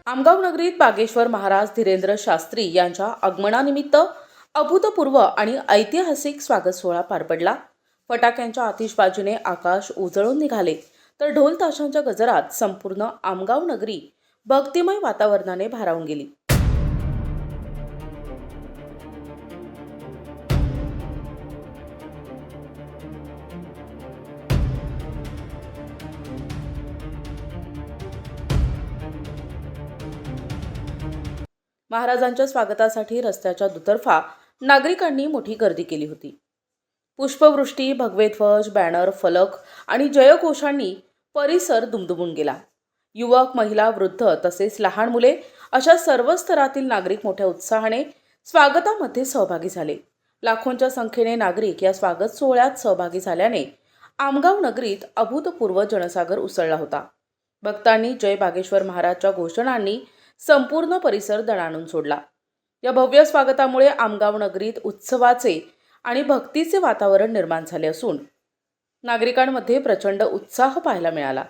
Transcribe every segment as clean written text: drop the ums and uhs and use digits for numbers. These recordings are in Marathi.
आमगाव नगरीत बागेश्वर महाराज धीरेंद्र शास्त्री यांच्या आगमनानिमित्त अभूतपूर्व आणि ऐतिहासिक स्वागत सोहळा पार पडला। फटाक्यांच्या आतिषबाजीने आकाश उजळून निघाले तर ढोल ताशांच्या गजरात संपूर्ण आमगाव नगरी भक्तिमय वातावरणाने भारावून गेली। महाराजांच्या स्वागतासाठी रस्त्याच्या दुतर्फा नागरिकांनी मोठी गर्दी केली होती। पुष्पवृष्टी, भगवे ध्वज, बॅनर, फलक आणि जयघोषांनी परिसर दुमदुमून गेला। युवक, महिला, वृद्ध तसेच लहान मुले अशा सर्व स्तरातील नागरिक मोठ्या उत्साहाने स्वागतामध्ये सहभागी झाले। लाखोंच्या संख्येने नागरिक या स्वागत सोहळ्यात सहभागी झाल्याने आमगाव नगरीत अभूतपूर्व जनसागर उसळला होता। भक्तांनी जय बागेश्वर महाराजच्या घोषणांनी संपूर्ण परिसर दणाणून सोडला। या भव्य स्वागतामुळे आमगाव नगरीत उत्सवाचे आणि भक्तीचे वातावरण निर्माण झाले असून नागरिकांमध्ये प्रचंड उत्साह पाहायला मिळाला।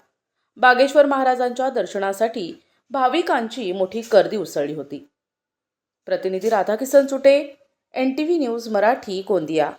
बागेश्वर महाराजांच्या दर्शनासाठी भाविकांची मोठी गर्दी उसळली होती। प्रतिनिधी राधाकिसन सुटे, NTV न्यूज मराठी, गोंदिया।